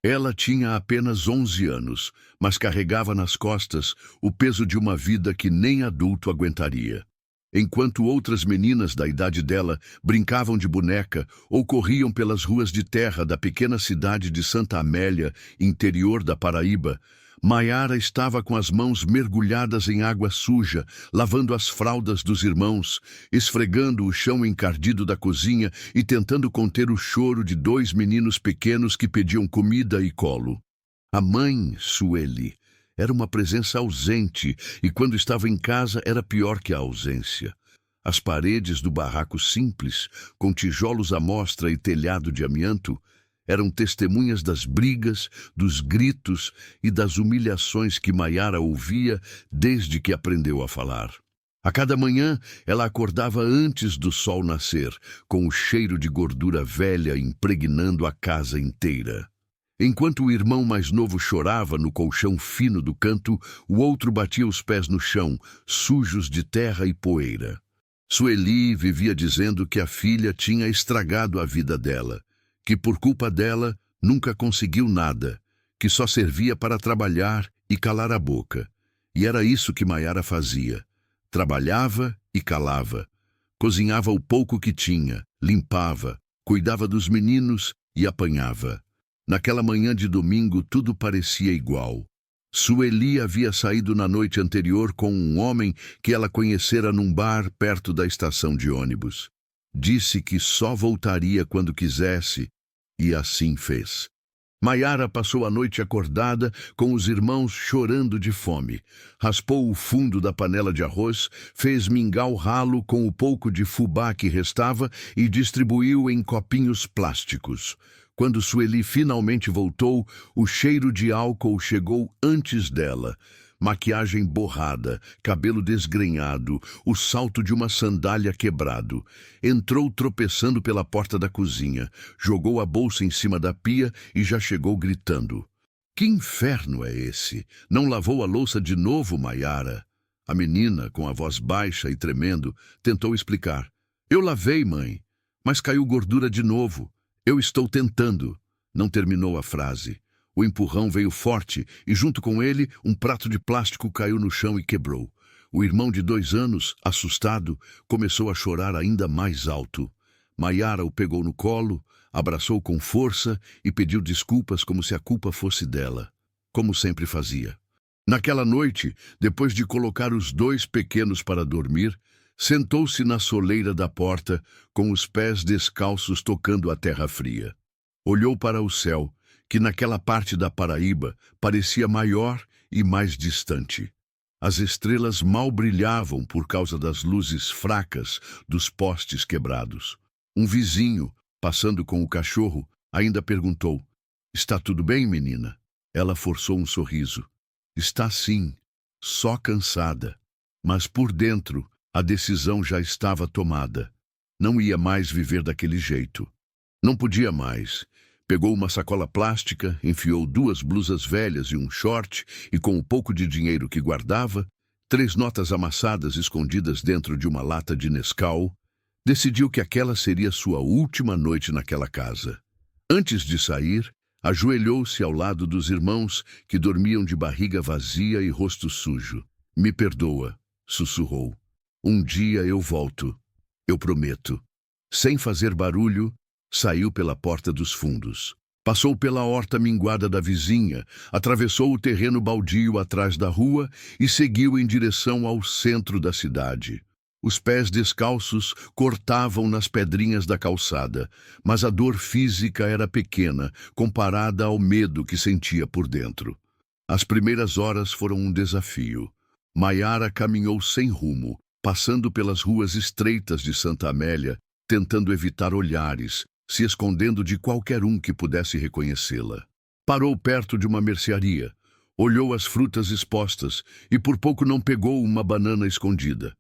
Ela tinha apenas 11 anos, mas carregava nas costas o peso de uma vida que nem adulto aguentaria. Enquanto outras meninas da idade dela brincavam de boneca ou corriam pelas ruas de terra da pequena cidade de Santa Amélia, interior da Paraíba, Maiara estava com as mãos mergulhadas em água suja, lavando as fraldas dos irmãos, esfregando o chão encardido da cozinha e tentando conter o choro de 2 meninos pequenos que pediam comida e colo. A mãe, Sueli, era uma presença ausente e quando estava em casa era pior que a ausência. As paredes do barraco simples, com tijolos à mostra e telhado de amianto, eram testemunhas das brigas, dos gritos e das humilhações que Maiara ouvia desde que aprendeu a falar. A cada manhã, ela acordava antes do sol nascer, com o cheiro de gordura velha impregnando a casa inteira. Enquanto o irmão mais novo chorava no colchão fino do canto, o outro batia os pés no chão, sujos de terra e poeira. Sueli vivia dizendo que a filha tinha estragado a vida dela, que por culpa dela nunca conseguiu nada, que só servia para trabalhar e calar a boca. E era isso que Maiara fazia. Trabalhava e calava. Cozinhava o pouco que tinha, limpava, cuidava dos meninos e apanhava. Naquela manhã de domingo tudo parecia igual. Sueli havia saído na noite anterior com um homem que ela conhecera num bar perto da estação de ônibus. Disse que só voltaria quando quisesse, e assim fez. Maiara passou a noite acordada, com os irmãos chorando de fome. Raspou o fundo da panela de arroz, fez mingau ralo com o pouco de fubá que restava e distribuiu em copinhos plásticos. Quando Sueli finalmente voltou, o cheiro de álcool chegou antes dela. Maquiagem borrada, cabelo desgrenhado, o salto de uma sandália quebrado. Entrou tropeçando pela porta da cozinha, jogou a bolsa em cima da pia e já chegou gritando. Que inferno é esse? Não lavou a louça de novo, Maiara? A menina, com a voz baixa e tremendo, tentou explicar. Eu lavei, mãe, mas caiu gordura de novo. Eu estou tentando. Não terminou a frase. O empurrão veio forte e, junto com ele, um prato de plástico caiu no chão e quebrou. O irmão de 2 anos, assustado, começou a chorar ainda mais alto. Maiara o pegou no colo, abraçou com força e pediu desculpas como se a culpa fosse dela, como sempre fazia. Naquela noite, depois de colocar os 2 pequenos para dormir, sentou-se na soleira da porta, com os pés descalços tocando a terra fria. Olhou para o céu, que naquela parte da Paraíba parecia maior e mais distante. As estrelas mal brilhavam por causa das luzes fracas dos postes quebrados. Um vizinho, passando com o cachorro, ainda perguntou, "Está tudo bem, menina?" Ela forçou um sorriso. "Está sim, só cansada." Mas por dentro, a decisão já estava tomada. Não ia mais viver daquele jeito. Não podia mais. Pegou uma sacola plástica, enfiou 2 blusas velhas e um short e, com o pouco de dinheiro que guardava, 3 notas amassadas escondidas dentro de uma lata de Nescau, decidiu que aquela seria sua última noite naquela casa. Antes de sair, ajoelhou-se ao lado dos irmãos que dormiam de barriga vazia e rosto sujo. "Me perdoa", sussurrou. "Um dia eu volto. Eu prometo." Sem fazer barulho, saiu pela porta dos fundos. Passou pela horta minguada da vizinha, atravessou o terreno baldio atrás da rua e seguiu em direção ao centro da cidade. Os pés descalços cortavam nas pedrinhas da calçada, mas a dor física era pequena, comparada ao medo que sentia por dentro. As primeiras horas foram um desafio. Maiara caminhou sem rumo, passando pelas ruas estreitas de Santa Amélia, tentando evitar olhares, se escondendo de qualquer um que pudesse reconhecê-la. Parou perto de uma mercearia, olhou as frutas expostas e por pouco não pegou uma banana escondida.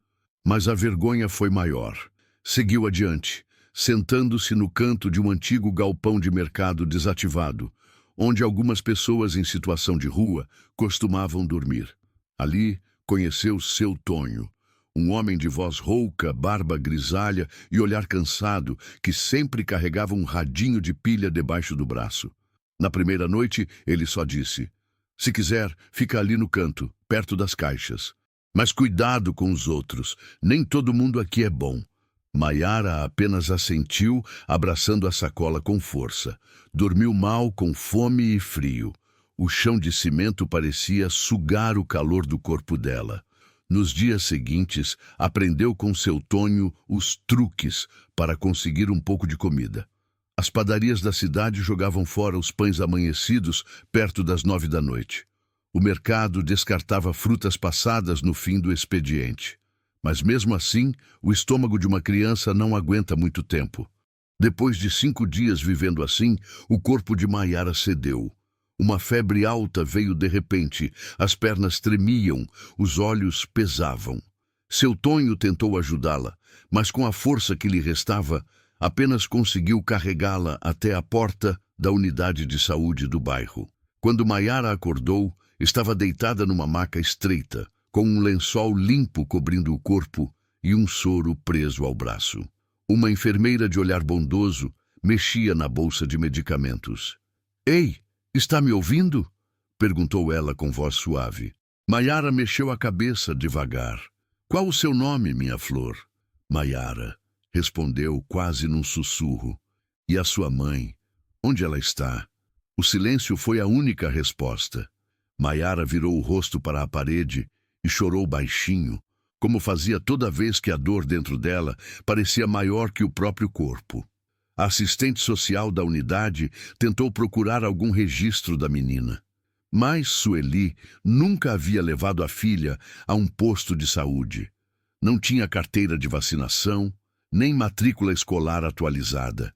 Mas a vergonha foi maior. Seguiu adiante, sentando-se no canto de um antigo galpão de mercado desativado, onde algumas pessoas em situação de rua costumavam dormir. Ali conheceu seu Tonho, um homem de voz rouca, barba grisalha e olhar cansado, que sempre carregava um radinho de pilha debaixo do braço. Na primeira noite, ele só disse: "Se quiser, fica ali no canto, perto das caixas. Mas cuidado com os outros, nem todo mundo aqui é bom." Maiara apenas assentiu, abraçando a sacola com força. Dormiu mal, com fome e frio. O chão de cimento parecia sugar o calor do corpo dela. Nos dias seguintes, aprendeu com seu Tonho os truques para conseguir um pouco de comida. As padarias da cidade jogavam fora os pães amanhecidos perto das 9 da noite. O mercado descartava frutas passadas no fim do expediente. Mas mesmo assim, o estômago de uma criança não aguenta muito tempo. Depois de 5 dias vivendo assim, o corpo de Maiara cedeu. Uma febre alta veio de repente, as pernas tremiam, os olhos pesavam. Seu Tonho tentou ajudá-la, mas com a força que lhe restava, apenas conseguiu carregá-la até a porta da unidade de saúde do bairro. Quando Maiara acordou, estava deitada numa maca estreita, com um lençol limpo cobrindo o corpo e um soro preso ao braço. Uma enfermeira de olhar bondoso mexia na bolsa de medicamentos. "Ei, está me ouvindo?" perguntou ela com voz suave. Maiara mexeu a cabeça devagar. "Qual o seu nome, minha flor?" "Maiara", respondeu quase num sussurro. "E a sua mãe? Onde ela está?" O silêncio foi a única resposta. Maiara virou o rosto para a parede e chorou baixinho, como fazia toda vez que a dor dentro dela parecia maior que o próprio corpo. A assistente social da unidade tentou procurar algum registro da menina. Mas Sueli nunca havia levado a filha a um posto de saúde. Não tinha carteira de vacinação, nem matrícula escolar atualizada.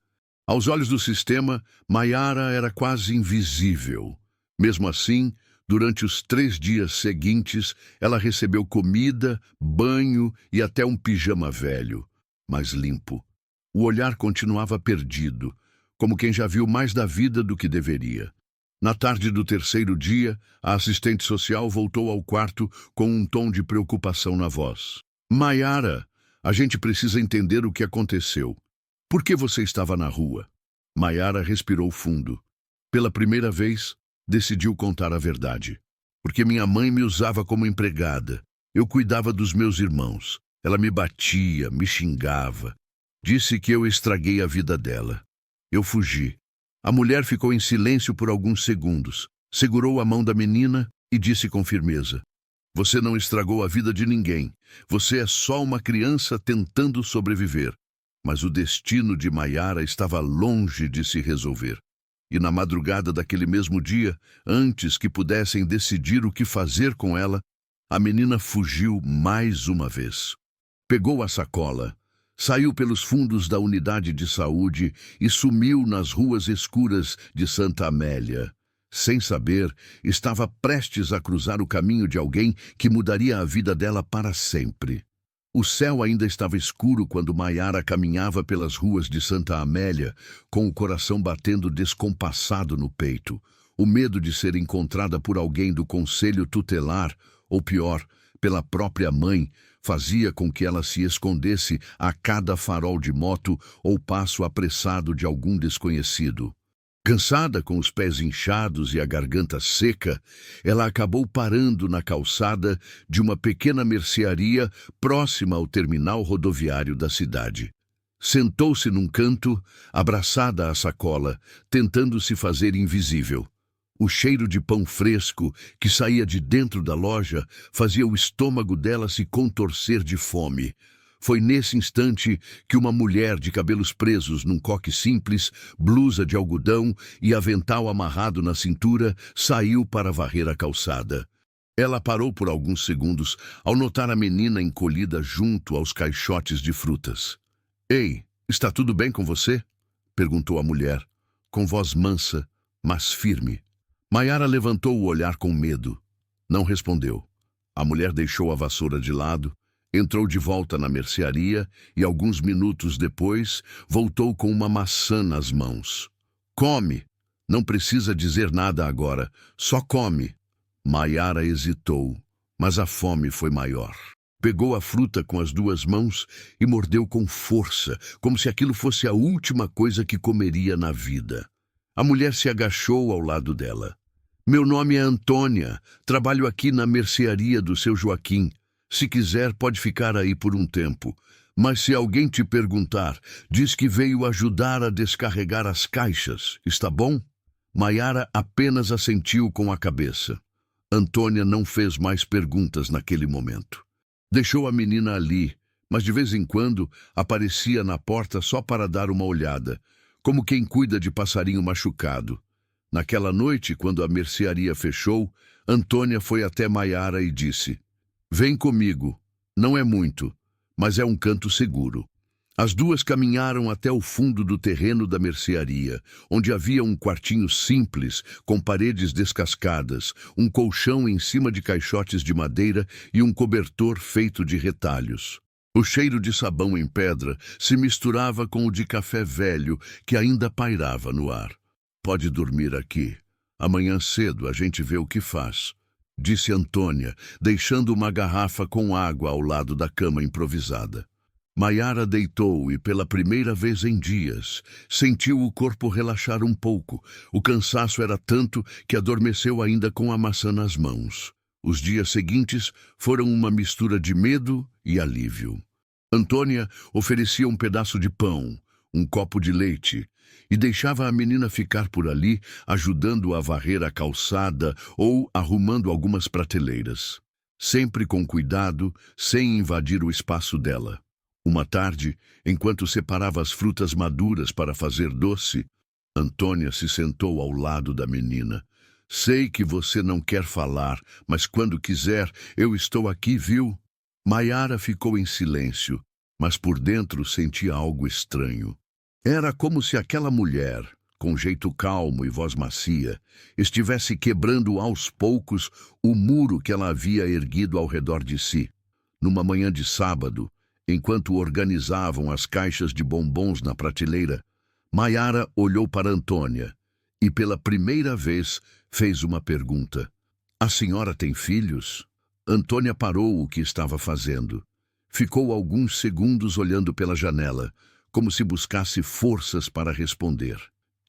Aos olhos do sistema, Maiara era quase invisível. Mesmo assim, durante os 3 dias seguintes, ela recebeu comida, banho e até um pijama velho, mas limpo. O olhar continuava perdido, como quem já viu mais da vida do que deveria. Na tarde do 3º dia, a assistente social voltou ao quarto com um tom de preocupação na voz. "Maiara, a gente precisa entender o que aconteceu. Por que você estava na rua?" Maiara respirou fundo. Pela primeira vez, decidiu contar a verdade. "Porque minha mãe me usava como empregada. Eu cuidava dos meus irmãos. Ela me batia, me xingava. Disse que eu estraguei a vida dela. Eu fugi." A mulher ficou em silêncio por alguns segundos, segurou a mão da menina e disse com firmeza: "Você não estragou a vida de ninguém. Você é só uma criança tentando sobreviver." Mas o destino de Maiara estava longe de se resolver. E na madrugada daquele mesmo dia, antes que pudessem decidir o que fazer com ela, a menina fugiu mais uma vez. Pegou a sacola, saiu pelos fundos da unidade de saúde e sumiu nas ruas escuras de Santa Amélia. Sem saber, estava prestes a cruzar o caminho de alguém que mudaria a vida dela para sempre. O céu ainda estava escuro quando Maiara caminhava pelas ruas de Santa Amélia, com o coração batendo descompassado no peito. O medo de ser encontrada por alguém do conselho tutelar, ou pior, pela própria mãe, fazia com que ela se escondesse a cada farol de moto ou passo apressado de algum desconhecido. Cansada, com os pés inchados e a garganta seca, ela acabou parando na calçada de uma pequena mercearia próxima ao terminal rodoviário da cidade. Sentou-se num canto, abraçada à sacola, tentando se fazer invisível. O cheiro de pão fresco que saía de dentro da loja fazia o estômago dela se contorcer de fome. Foi nesse instante que uma mulher de cabelos presos num coque simples, blusa de algodão e avental amarrado na cintura saiu para varrer a calçada. Ela parou por alguns segundos ao notar a menina encolhida junto aos caixotes de frutas. "Ei, está tudo bem com você?" perguntou a mulher, com voz mansa, mas firme. Maiara levantou o olhar com medo. Não respondeu. A mulher deixou a vassoura de lado, entrou de volta na mercearia e, alguns minutos depois, voltou com uma maçã nas mãos. "Come! Não precisa dizer nada agora. Só come." Maiara hesitou, mas a fome foi maior. Pegou a fruta com as 2 mãos e mordeu com força, como se aquilo fosse a última coisa que comeria na vida. A mulher se agachou ao lado dela. Meu nome é Antônia. Trabalho aqui na mercearia do seu Joaquim. Se quiser, pode ficar aí por um tempo. Mas se alguém te perguntar, diz que veio ajudar a descarregar as caixas. Está bom? Maiara apenas assentiu com a cabeça. Antônia não fez mais perguntas naquele momento. Deixou a menina ali, mas de vez em quando aparecia na porta só para dar uma olhada, como quem cuida de passarinho machucado. Naquela noite, quando a mercearia fechou, Antônia foi até Maiara e disse: Vem comigo. Não é muito, mas é um canto seguro. As duas caminharam até o fundo do terreno da mercearia, onde havia um quartinho simples, com paredes descascadas, um colchão em cima de caixotes de madeira e um cobertor feito de retalhos. O cheiro de sabão em pedra se misturava com o de café velho que ainda pairava no ar. Pode dormir aqui. Amanhã cedo a gente vê o que faz, disse Antônia, deixando uma garrafa com água ao lado da cama improvisada. Maiara deitou e, pela primeira vez em dias, sentiu o corpo relaxar um pouco. O cansaço era tanto que adormeceu ainda com a maçã nas mãos. Os dias seguintes foram uma mistura de medo e alívio. Antônia oferecia um pedaço de pão, um copo de leite, e deixava a menina ficar por ali, ajudando a varrer a calçada ou arrumando algumas prateleiras. Sempre com cuidado, sem invadir o espaço dela. Uma tarde, enquanto separava as frutas maduras para fazer doce, Antônia se sentou ao lado da menina. Sei que você não quer falar, mas quando quiser, eu estou aqui, viu? Maiara ficou em silêncio, mas por dentro sentia algo estranho. Era como se aquela mulher, com jeito calmo e voz macia, estivesse quebrando aos poucos o muro que ela havia erguido ao redor de si. Numa manhã de sábado, enquanto organizavam as caixas de bombons na prateleira, Maiara olhou para Antônia e, pela primeira vez, fez uma pergunta. A senhora tem filhos? Antônia parou o que estava fazendo. Ficou alguns segundos olhando pela janela, como se buscasse forças para responder.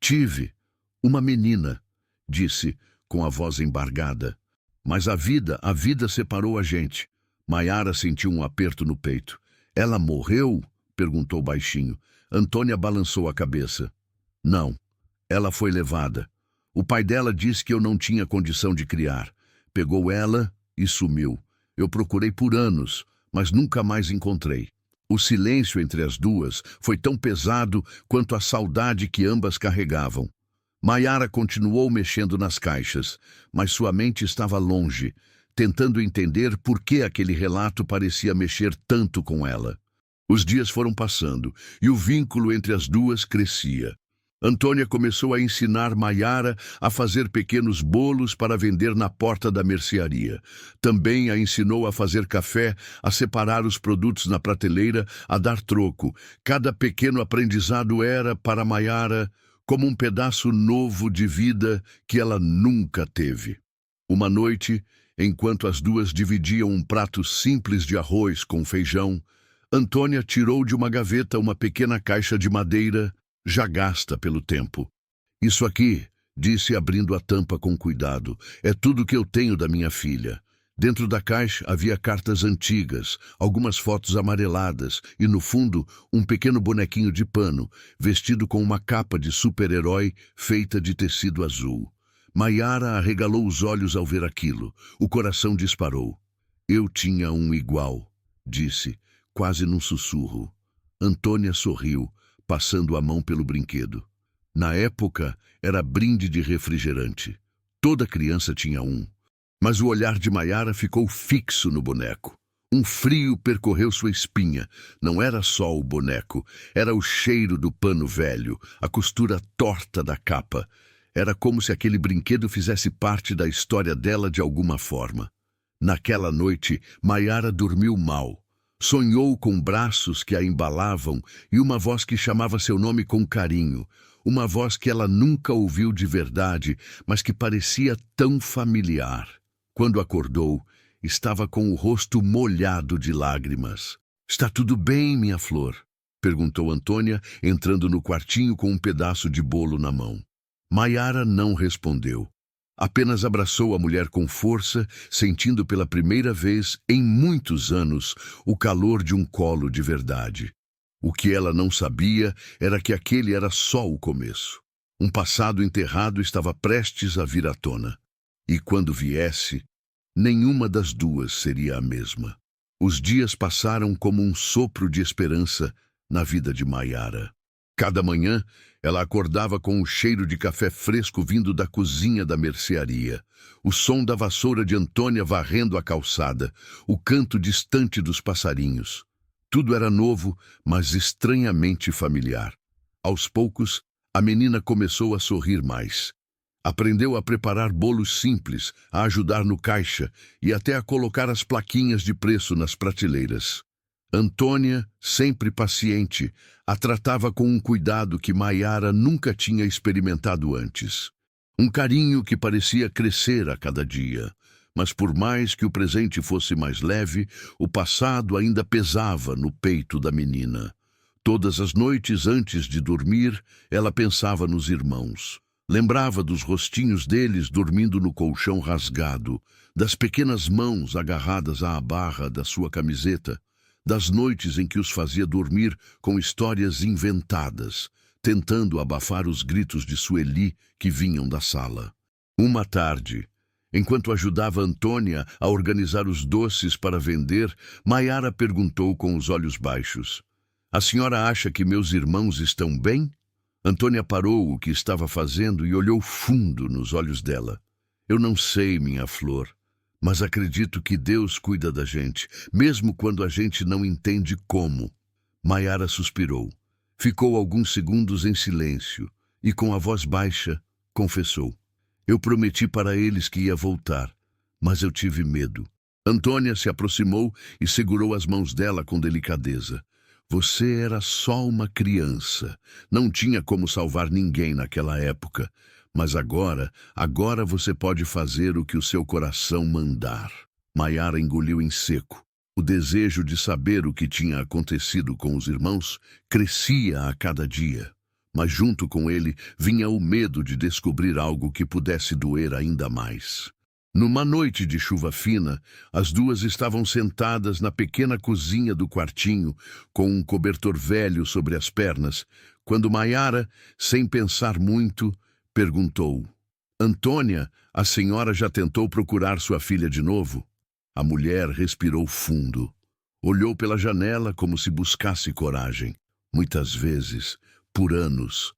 Tive uma menina, disse, com a voz embargada. Mas a vida separou a gente. Maiara sentiu um aperto no peito. Ela morreu? Perguntou baixinho. Antônia balançou a cabeça. Não, ela foi levada. O pai dela disse que eu não tinha condição de criar. Pegou ela e sumiu. Eu procurei por anos, mas nunca mais encontrei. O silêncio entre as duas foi tão pesado quanto a saudade que ambas carregavam. Maiara continuou mexendo nas caixas, mas sua mente estava longe, tentando entender por que aquele relato parecia mexer tanto com ela. Os dias foram passando e o vínculo entre as duas crescia. Antônia começou a ensinar Maiara a fazer pequenos bolos para vender na porta da mercearia. Também a ensinou a fazer café, a separar os produtos na prateleira, a dar troco. Cada pequeno aprendizado era, para Maiara, como um pedaço novo de vida que ela nunca teve. Uma noite, enquanto as duas dividiam um prato simples de arroz com feijão, Antônia tirou de uma gaveta uma pequena caixa de madeira, já gasta pelo tempo. Isso aqui, disse abrindo a tampa com cuidado, é tudo que eu tenho da minha filha. Dentro da caixa havia cartas antigas, algumas fotos amareladas e, no fundo, um pequeno bonequinho de pano, vestido com uma capa de super-herói feita de tecido azul. Maiara arregalou os olhos ao ver aquilo. O coração disparou. Eu tinha um igual, disse, quase num sussurro. Antônia sorriu, passando a mão pelo brinquedo. Na época, era brinde de refrigerante. Toda criança tinha um. Mas o olhar de Maiara ficou fixo no boneco. Um frio percorreu sua espinha. Não era só o boneco. Era o cheiro do pano velho, a costura torta da capa. Era como se aquele brinquedo fizesse parte da história dela de alguma forma. Naquela noite, Maiara dormiu mal. Sonhou com braços que a embalavam e uma voz que chamava seu nome com carinho. Uma voz que ela nunca ouviu de verdade, mas que parecia tão familiar. Quando acordou, estava com o rosto molhado de lágrimas. Está tudo bem, minha flor? Perguntou Antônia, entrando no quartinho com um pedaço de bolo na mão. Maiara não respondeu. Apenas abraçou a mulher com força, sentindo pela primeira vez em muitos anos o calor de um colo de verdade. O que ela não sabia era que aquele era só o começo. Um passado enterrado estava prestes a vir à tona. E quando viesse, nenhuma das duas seria a mesma. Os dias passaram como um sopro de esperança na vida de Maiara. Cada manhã, ela acordava com o cheiro de café fresco vindo da cozinha da mercearia, o som da vassoura de Antônia varrendo a calçada, o canto distante dos passarinhos. Tudo era novo, mas estranhamente familiar. Aos poucos, a menina começou a sorrir mais. Aprendeu a preparar bolos simples, a ajudar no caixa e até a colocar as plaquinhas de preço nas prateleiras. Antônia, sempre paciente, a tratava com um cuidado que Maiara nunca tinha experimentado antes. Um carinho que parecia crescer a cada dia. Mas por mais que o presente fosse mais leve, o passado ainda pesava no peito da menina. Todas as noites antes de dormir, ela pensava nos irmãos. Lembrava dos rostinhos deles dormindo no colchão rasgado, das pequenas mãos agarradas à barra da sua camiseta, das noites em que os fazia dormir com histórias inventadas, tentando abafar os gritos de Sueli que vinham da sala. Uma tarde, enquanto ajudava Antônia a organizar os doces para vender, Maiara perguntou com os olhos baixos: "A senhora acha que meus irmãos estão bem?" Antônia parou o que estava fazendo e olhou fundo nos olhos dela. "Eu não sei, minha flor, mas acredito que Deus cuida da gente, mesmo quando a gente não entende como." Maiara suspirou. Ficou alguns segundos em silêncio e, com a voz baixa, confessou: "Eu prometi para eles que ia voltar, mas eu tive medo." Antônia se aproximou e segurou as mãos dela com delicadeza. "Você era só uma criança. Não tinha como salvar ninguém naquela época. Mas agora você pode fazer o que o seu coração mandar." Maiara engoliu em seco. O desejo de saber o que tinha acontecido com os irmãos crescia a cada dia. Mas junto com ele vinha o medo de descobrir algo que pudesse doer ainda mais. Numa noite de chuva fina, as duas estavam sentadas na pequena cozinha do quartinho, com um cobertor velho sobre as pernas, quando Maiara, sem pensar muito, perguntou: "Antônia, a senhora já tentou procurar sua filha de novo?" A mulher respirou fundo. Olhou pela janela como se buscasse coragem. "Muitas vezes, por anos.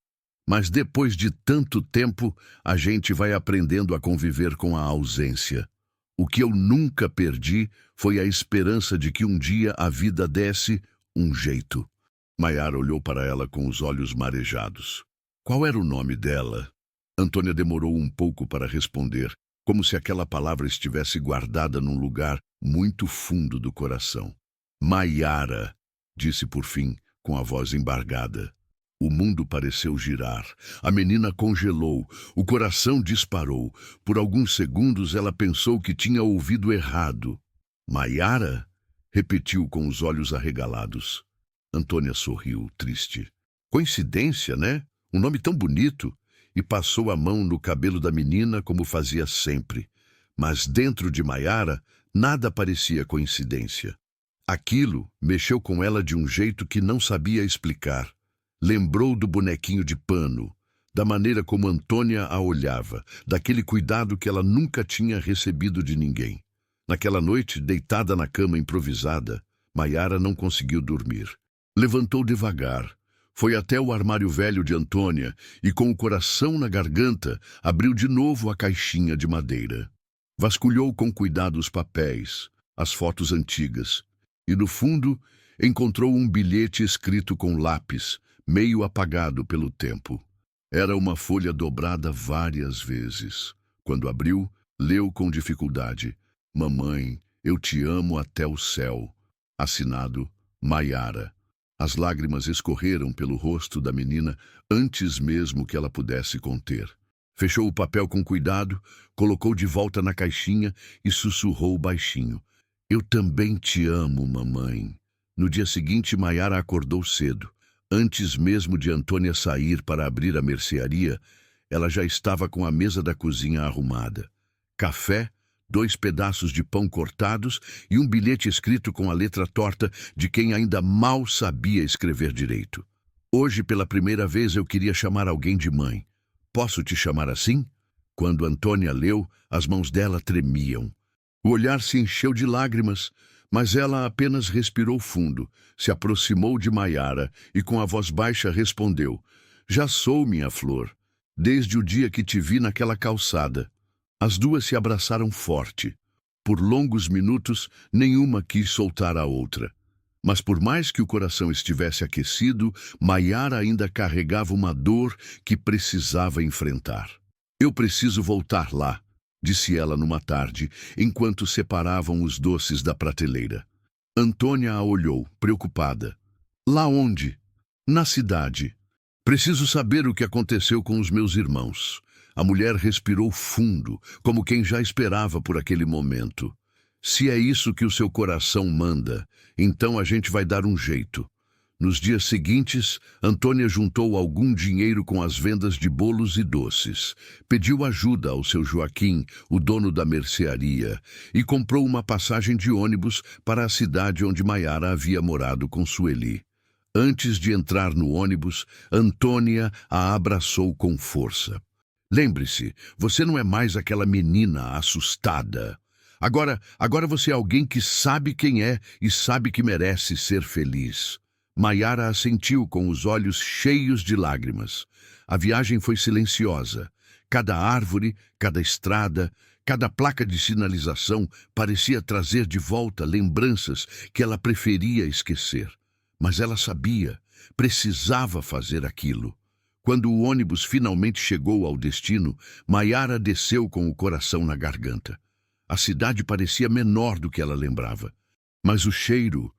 Mas depois de tanto tempo, a gente vai aprendendo a conviver com a ausência. O que eu nunca perdi foi a esperança de que um dia a vida desse um jeito." Maiara olhou para ela com os olhos marejados. "Qual era o nome dela?" Antônia demorou um pouco para responder, como se aquela palavra estivesse guardada num lugar muito fundo do coração. "Maiara", disse por fim, com a voz embargada. O mundo pareceu girar. A menina congelou. O coração disparou. Por alguns segundos ela pensou que tinha ouvido errado. "Maiara?" repetiu com os olhos arregalados. Antônia sorriu, triste. "Coincidência, né? Um nome tão bonito." E passou a mão no cabelo da menina como fazia sempre. Mas dentro de Maiara, nada parecia coincidência. Aquilo mexeu com ela de um jeito que não sabia explicar. Lembrou do bonequinho de pano, da maneira como Antônia a olhava, daquele cuidado que ela nunca tinha recebido de ninguém. Naquela noite, deitada na cama improvisada, Maiara não conseguiu dormir. Levantou devagar, foi até o armário velho de Antônia e, com o coração na garganta, abriu de novo a caixinha de madeira. Vasculhou com cuidado os papéis, as fotos antigas, e no fundo encontrou um bilhete escrito com lápis, meio apagado pelo tempo. Era uma folha dobrada várias vezes. Quando abriu, leu com dificuldade: "Mamãe, eu te amo até o céu." Assinado Maiara. As lágrimas escorreram pelo rosto da menina antes mesmo que ela pudesse conter. Fechou o papel com cuidado, colocou de volta na caixinha e sussurrou baixinho: "Eu também te amo, mamãe." No dia seguinte, Maiara acordou cedo. Antes mesmo de Antônia sair para abrir a mercearia, ela já estava com a mesa da cozinha arrumada. Café, 2 pedaços de pão cortados e um bilhete escrito com a letra torta de quem ainda mal sabia escrever direito. Hoje, pela primeira vez, eu queria chamar alguém de mãe. Posso te chamar assim? Quando Antônia leu, as mãos dela tremiam. O olhar se encheu de lágrimas, mas ela apenas respirou fundo, se aproximou de Maiara e com a voz baixa respondeu: Já sou, minha flor, desde o dia que te vi naquela calçada. As duas se abraçaram forte. Por longos minutos, nenhuma quis soltar a outra. Mas por mais que o coração estivesse aquecido, Maiara ainda carregava uma dor que precisava enfrentar. Eu preciso voltar lá, disse ela numa tarde, enquanto separavam os doces da prateleira. Antônia a olhou, preocupada. Lá onde? Na cidade. Preciso saber o que aconteceu com os meus irmãos. A mulher respirou fundo, como quem já esperava por aquele momento. Se é isso que o seu coração manda, então a gente vai dar um jeito. Nos dias seguintes, Antônia juntou algum dinheiro com as vendas de bolos e doces, pediu ajuda ao seu Joaquim, o dono da mercearia, e comprou uma passagem de ônibus para a cidade onde Maiara havia morado com Sueli. Antes de entrar no ônibus, Antônia a abraçou com força. Lembre-se, você não é mais aquela menina assustada. Agora você é alguém que sabe quem é e sabe que merece ser feliz. Maiara assentiu com os olhos cheios de lágrimas. A viagem foi silenciosa. Cada árvore, cada estrada, cada placa de sinalização parecia trazer de volta lembranças que ela preferia esquecer. Mas ela sabia, precisava fazer aquilo. Quando o ônibus finalmente chegou ao destino, Maiara desceu com o coração na garganta. A cidade parecia menor do que ela lembrava. Mas o cheiro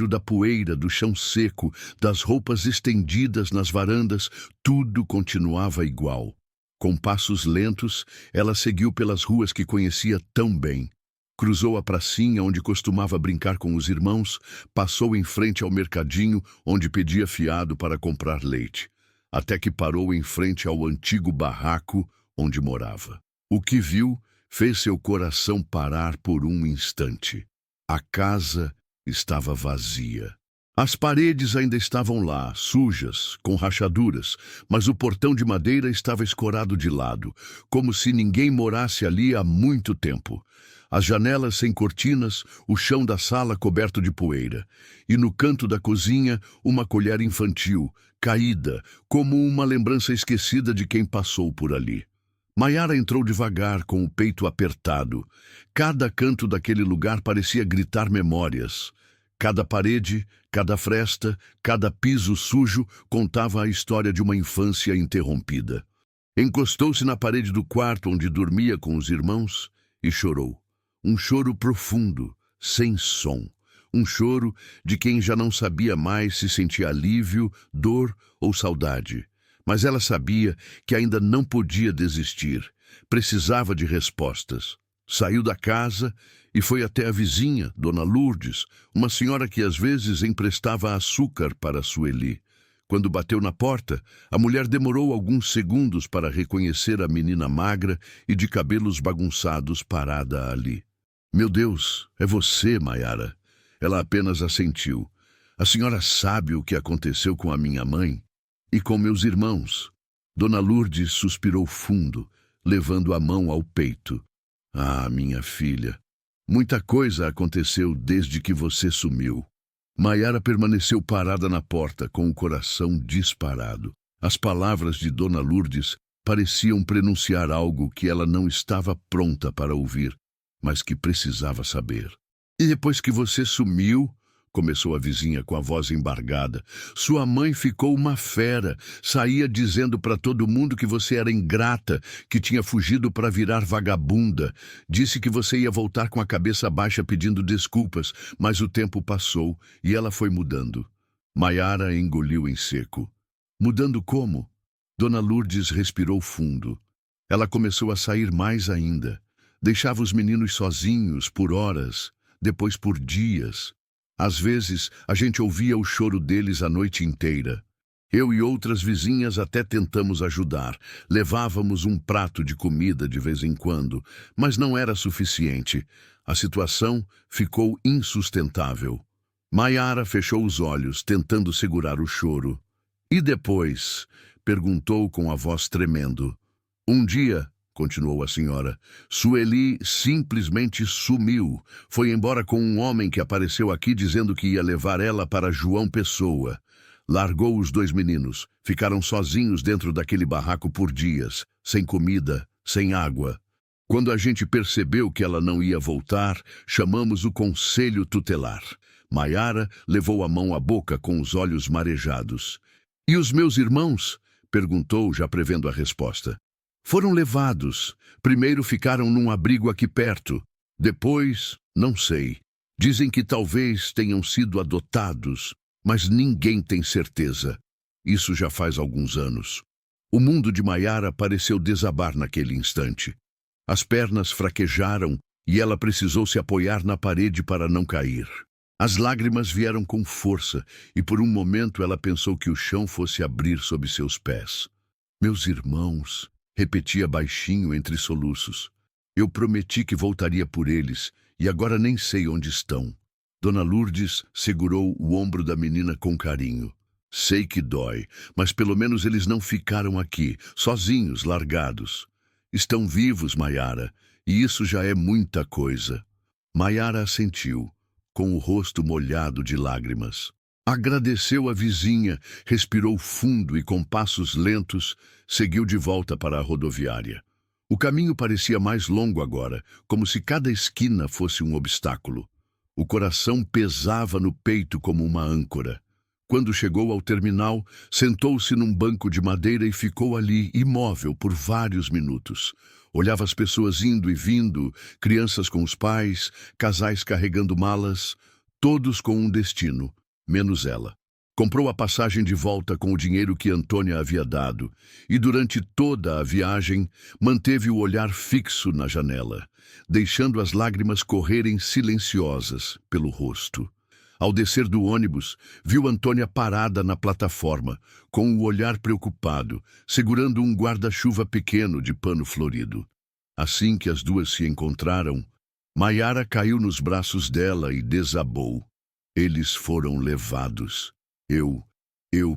da poeira, do chão seco, das roupas estendidas nas varandas, tudo continuava igual. Com passos lentos, ela seguiu pelas ruas que conhecia tão bem. Cruzou a pracinha onde costumava brincar com os irmãos, passou em frente ao mercadinho onde pedia fiado para comprar leite, até que parou em frente ao antigo barraco onde morava. O que viu fez seu coração parar por um instante. A casa estava vazia. As paredes ainda estavam lá, sujas, com rachaduras, mas o portão de madeira estava escorado de lado, como se ninguém morasse ali há muito tempo. As janelas sem cortinas, o chão da sala coberto de poeira, e no canto da cozinha uma colher infantil, caída, como uma lembrança esquecida de quem passou por ali. Maiara entrou devagar, com o peito apertado. Cada canto daquele lugar parecia gritar memórias. Cada parede, cada fresta, cada piso sujo contava a história de uma infância interrompida. Encostou-se na parede do quarto onde dormia com os irmãos e chorou. Um choro profundo, sem som. Um choro de quem já não sabia mais se sentia alívio, dor ou saudade. Mas ela sabia que ainda não podia desistir. Precisava de respostas. Saiu da casa e foi até a vizinha, Dona Lourdes, uma senhora que às vezes emprestava açúcar para Sueli. Quando bateu na porta, a mulher demorou alguns segundos para reconhecer a menina magra e de cabelos bagunçados parada ali. Meu Deus, é você, Maiara. Ela apenas assentiu. A senhora sabe o que aconteceu com a minha mãe? E com meus irmãos? Dona Lourdes suspirou fundo, levando a mão ao peito. Ah, minha filha, muita coisa aconteceu desde que você sumiu. Maiara permaneceu parada na porta, com o coração disparado. As palavras de Dona Lourdes pareciam pronunciar algo que ela não estava pronta para ouvir, mas que precisava saber. E depois que você sumiu, começou a vizinha com a voz embargada, sua mãe ficou uma fera, saía dizendo para todo mundo que você era ingrata, que tinha fugido para virar vagabunda. Disse que você ia voltar com a cabeça baixa pedindo desculpas, mas o tempo passou e ela foi mudando. Maiara engoliu em seco. Mudando como? Dona Lourdes respirou fundo. Ela começou a sair mais ainda. Deixava os meninos sozinhos por horas, depois por dias. Às vezes, a gente ouvia o choro deles a noite inteira. Eu e outras vizinhas até tentamos ajudar. Levávamos um prato de comida de vez em quando, mas não era suficiente. A situação ficou insustentável. Maiara fechou os olhos, tentando segurar o choro. E depois? Perguntou com a voz tremendo. Um dia, continuou a senhora, Sueli simplesmente sumiu. Foi embora com um homem que apareceu aqui dizendo que ia levar ela para João Pessoa. Largou os 2 meninos. Ficaram sozinhos dentro daquele barraco por dias, sem comida, sem água. Quando a gente percebeu que ela não ia voltar, chamamos o conselho tutelar. Maiara levou a mão à boca com os olhos marejados. E os meus irmãos? Perguntou, já prevendo a resposta. Foram levados. Primeiro ficaram num abrigo aqui perto. Depois, não sei. Dizem que talvez tenham sido adotados, mas ninguém tem certeza. Isso já faz alguns anos. O mundo de Maiara pareceu desabar naquele instante. As pernas fraquejaram e ela precisou se apoiar na parede para não cair. As lágrimas vieram com força e por um momento ela pensou que o chão fosse abrir sob seus pés. Meus irmãos, repetia baixinho entre soluços. Eu prometi que voltaria por eles e agora nem sei onde estão. Dona Lourdes segurou o ombro da menina com carinho. Sei que dói, mas pelo menos eles não ficaram aqui, sozinhos, largados. Estão vivos, Maiara, e isso já é muita coisa. Maiara assentiu, com o rosto molhado de lágrimas. Agradeceu a vizinha, respirou fundo e com passos lentos, seguiu de volta para a rodoviária. O caminho parecia mais longo agora, como se cada esquina fosse um obstáculo. O coração pesava no peito como uma âncora. Quando chegou ao terminal, sentou-se num banco de madeira e ficou ali, imóvel, por vários minutos. Olhava as pessoas indo e vindo, crianças com os pais, casais carregando malas, todos com um destino, menos ela. Comprou a passagem de volta com o dinheiro que Antônia havia dado e durante toda a viagem manteve o olhar fixo na janela, deixando as lágrimas correrem silenciosas pelo rosto. Ao descer do ônibus, viu Antônia parada na plataforma, com o olhar preocupado, segurando um guarda-chuva pequeno de pano florido. Assim que as duas se encontraram, Maiara caiu nos braços dela e desabou. Eles foram levados. Eu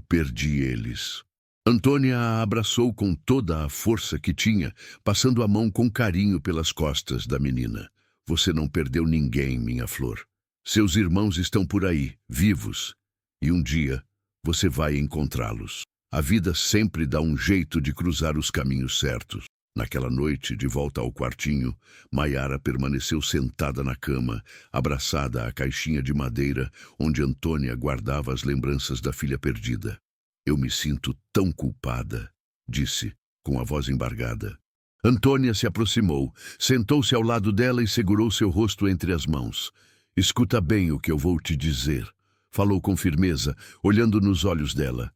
perdi eles. Antônia a abraçou com toda a força que tinha, passando a mão com carinho pelas costas da menina. Você não perdeu ninguém, minha flor. Seus irmãos estão por aí, vivos, e um dia você vai encontrá-los. A vida sempre dá um jeito de cruzar os caminhos certos. Naquela noite, de volta ao quartinho, Maiara permaneceu sentada na cama, abraçada à caixinha de madeira onde Antônia guardava as lembranças da filha perdida. Eu me sinto tão culpada, disse, com a voz embargada. Antônia se aproximou, sentou-se ao lado dela e segurou seu rosto entre as mãos. Escuta bem o que eu vou te dizer, falou com firmeza, olhando nos olhos dela.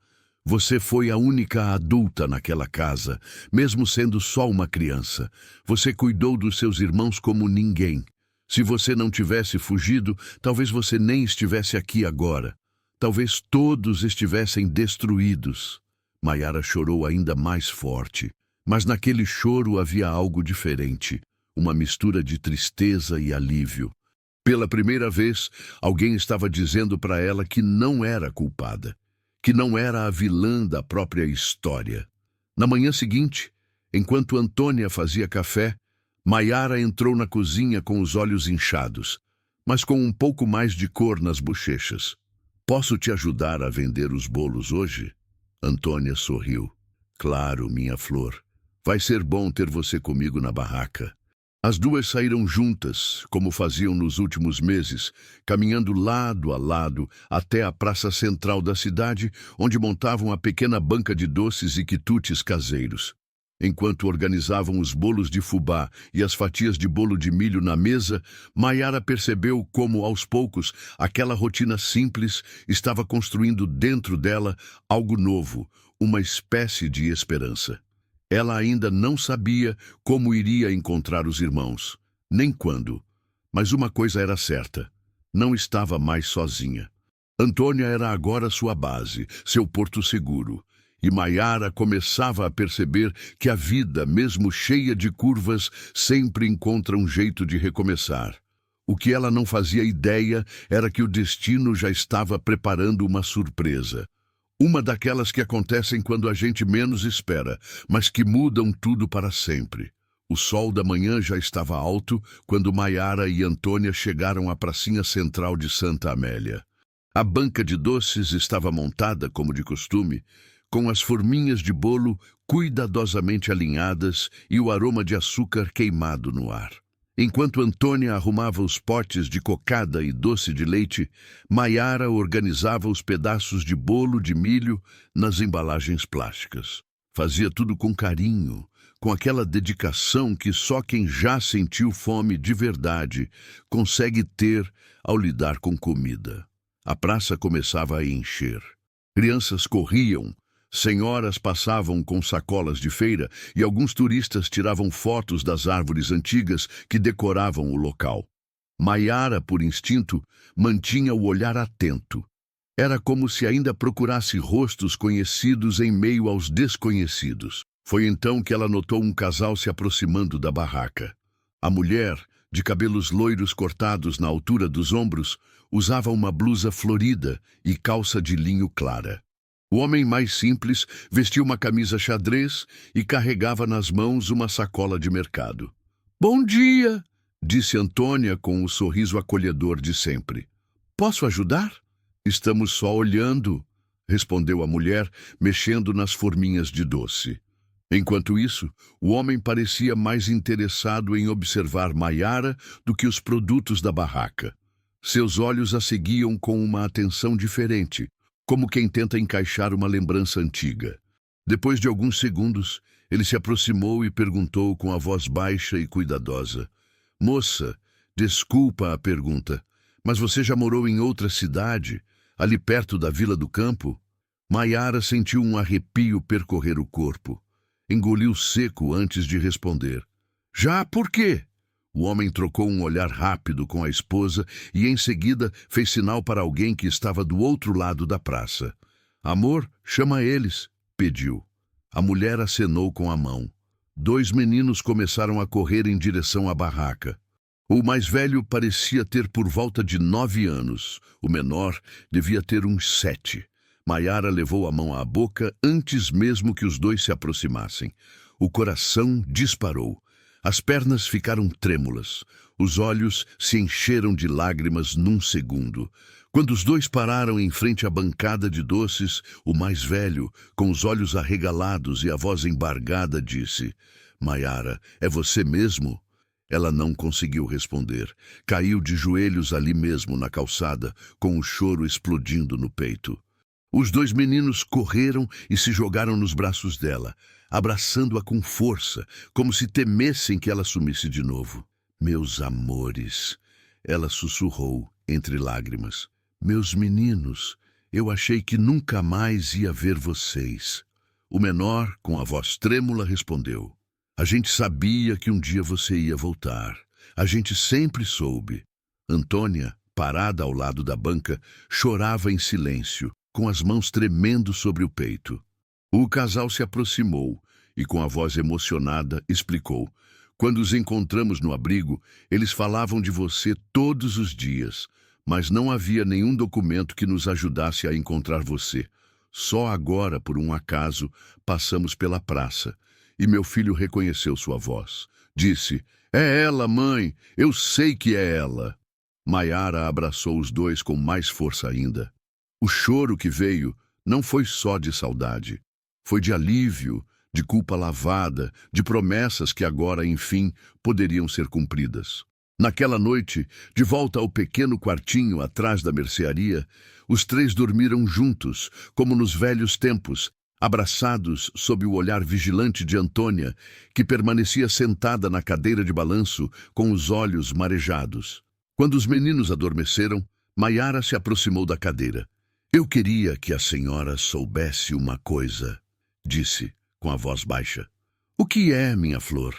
Você foi a única adulta naquela casa, mesmo sendo só uma criança. Você cuidou dos seus irmãos como ninguém. Se você não tivesse fugido, talvez você nem estivesse aqui agora. Talvez todos estivessem destruídos. Maiara chorou ainda mais forte, mas naquele choro havia algo diferente, uma mistura de tristeza e alívio. Pela primeira vez, alguém estava dizendo para ela que não era culpada, que não era a vilã da própria história. Na manhã seguinte, enquanto Antônia fazia café, Maiara entrou na cozinha com os olhos inchados, mas com um pouco mais de cor nas bochechas. Posso te ajudar a vender os bolos hoje? Antônia sorriu. Claro, minha flor. Vai ser bom ter você comigo na barraca. As duas saíram juntas, como faziam nos últimos meses, caminhando lado a lado até a praça central da cidade, onde montavam a pequena banca de doces e quitutes caseiros. Enquanto organizavam os bolos de fubá e as fatias de bolo de milho na mesa, Maiara percebeu como, aos poucos, aquela rotina simples estava construindo dentro dela algo novo, uma espécie de esperança. Ela ainda não sabia como iria encontrar os irmãos, nem quando. Mas uma coisa era certa, não estava mais sozinha. Antônia era agora sua base, seu porto seguro. E Maiara começava a perceber que a vida, mesmo cheia de curvas, sempre encontra um jeito de recomeçar. O que ela não fazia ideia era que o destino já estava preparando uma surpresa. Uma daquelas que acontecem quando a gente menos espera, mas que mudam tudo para sempre. O sol da manhã já estava alto quando Maiara e Antônia chegaram à pracinha central de Santa Amélia. A banca de doces estava montada, como de costume, com as forminhas de bolo cuidadosamente alinhadas e o aroma de açúcar queimado no ar. Enquanto Antônia arrumava os potes de cocada e doce de leite, Maiara organizava os pedaços de bolo de milho nas embalagens plásticas. Fazia tudo com carinho, com aquela dedicação que só quem já sentiu fome de verdade consegue ter ao lidar com comida. A praça começava a encher. Crianças corriam, senhoras passavam com sacolas de feira e alguns turistas tiravam fotos das árvores antigas que decoravam o local. Maiara, por instinto, mantinha o olhar atento. Era como se ainda procurasse rostos conhecidos em meio aos desconhecidos. Foi então que ela notou um casal se aproximando da barraca. A mulher, de cabelos loiros cortados na altura dos ombros, usava uma blusa florida e calça de linho clara. O homem mais simples vestia uma camisa xadrez e carregava nas mãos uma sacola de mercado. "Bom dia", disse Antônia com o sorriso acolhedor de sempre. "Posso ajudar?" "Estamos só olhando", respondeu a mulher, mexendo nas forminhas de doce. Enquanto isso, o homem parecia mais interessado em observar Maiara do que os produtos da barraca. Seus olhos a seguiam com uma atenção diferente, como quem tenta encaixar uma lembrança antiga. Depois de alguns segundos, ele se aproximou e perguntou com a voz baixa e cuidadosa: "Moça, desculpa a pergunta, mas você já morou em outra cidade, ali perto da Vila do Campo?" Maiara sentiu um arrepio percorrer o corpo. Engoliu seco antes de responder. "Já, por quê?" O homem trocou um olhar rápido com a esposa e em seguida fez sinal para alguém que estava do outro lado da praça. "Amor, chama eles", pediu. A mulher acenou com a mão. 2 meninos começaram a correr em direção à barraca. O mais velho parecia ter por volta de 9 anos. O menor devia ter uns 7. Maiara levou a mão à boca antes mesmo que os dois se aproximassem. O coração disparou. As pernas ficaram trêmulas. Os olhos se encheram de lágrimas num segundo. Quando os dois pararam em frente à bancada de doces, o mais velho, com os olhos arregalados e a voz embargada, disse: "Maiara, é você mesmo?" Ela não conseguiu responder. Caiu de joelhos ali mesmo na calçada, com o choro explodindo no peito. Os 2 meninos correram e se jogaram nos braços dela, abraçando-a com força, como se temessem que ela sumisse de novo. "Meus amores", ela sussurrou, entre lágrimas. "Meus meninos, eu achei que nunca mais ia ver vocês." O menor, com a voz trêmula, respondeu: "A gente sabia que um dia você ia voltar. A gente sempre soube." Antônia, parada ao lado da banca, chorava em silêncio, com as mãos tremendo sobre o peito. O casal se aproximou e, com a voz emocionada, explicou: "Quando os encontramos no abrigo, eles falavam de você todos os dias, mas não havia nenhum documento que nos ajudasse a encontrar você. Só agora, por um acaso, passamos pela praça, e meu filho reconheceu sua voz. Disse: 'É ela, mãe, eu sei que é ela.'" Maiara abraçou os dois com mais força ainda. O choro que veio não foi só de saudade. Foi de alívio, de culpa lavada, de promessas que agora, enfim, poderiam ser cumpridas. Naquela noite, de volta ao pequeno quartinho atrás da mercearia, os 3 dormiram juntos, como nos velhos tempos, abraçados sob o olhar vigilante de Antônia, que permanecia sentada na cadeira de balanço com os olhos marejados. Quando os meninos adormeceram, Maiara se aproximou da cadeira. "Eu queria que a senhora soubesse uma coisa", disse, com a voz baixa. "O que é, minha flor?"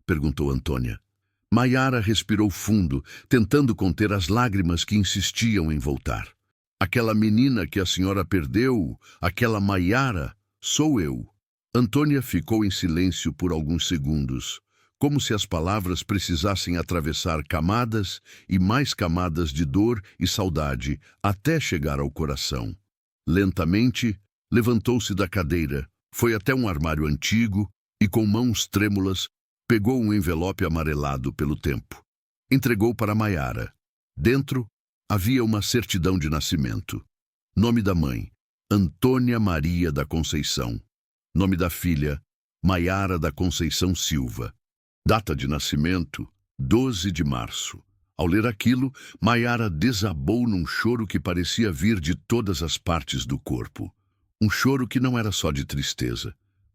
perguntou Antônia. Maiara respirou fundo, tentando conter as lágrimas que insistiam em voltar. Aquela menina que a senhora perdeu, aquela Maiara, sou eu. Antônia ficou em silêncio por alguns segundos, como se as palavras precisassem atravessar camadas e mais camadas de dor e saudade até chegar ao coração. Lentamente, levantou-se da cadeira, foi até um armário antigo e, com mãos trêmulas, pegou um envelope amarelado pelo tempo. Entregou para Maiara. Dentro, havia uma certidão de nascimento. Nome da mãe, Antônia Maria da Conceição. Nome da filha, Maiara da Conceição Silva. Data de nascimento, 12 de março. Ao ler aquilo, Maiara desabou num choro que parecia vir de todas as partes do corpo. Um choro que não era só de tristeza,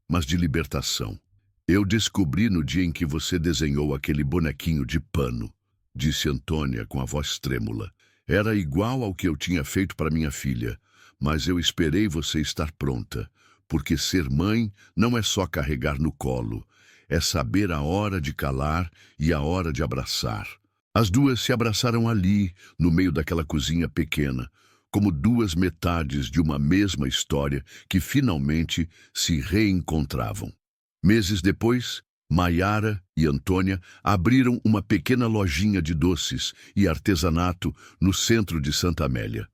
mas de libertação. Eu descobri no dia em que você desenhou aquele bonequinho de pano, disse Antônia com a voz trêmula. Era igual ao que eu tinha feito para minha filha, mas eu esperei você estar pronta, porque ser mãe não é só carregar no colo, é saber a hora de calar e a hora de abraçar. As duas se abraçaram ali, no meio daquela cozinha pequena, como duas metades de uma mesma história que finalmente se reencontravam. Meses depois, Maiara e Antônia abriram uma pequena lojinha de doces e artesanato no centro de Santa Amélia.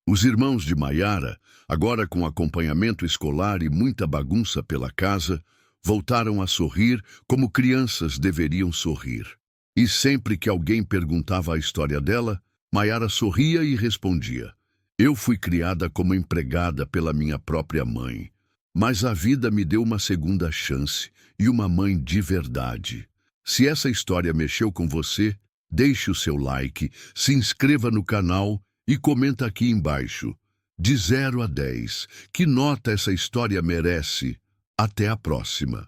Os irmãos de Maiara, agora com acompanhamento escolar e muita bagunça pela casa, voltaram a sorrir como crianças deveriam sorrir. E sempre que alguém perguntava a história dela, Maiara sorria e respondia: eu fui criada como empregada pela minha própria mãe, mas a vida me deu uma segunda chance e uma mãe de verdade. Se essa história mexeu com você, deixe o seu like, se inscreva no canal e comenta aqui embaixo. De 0 a 10, que nota essa história merece? Até a próxima.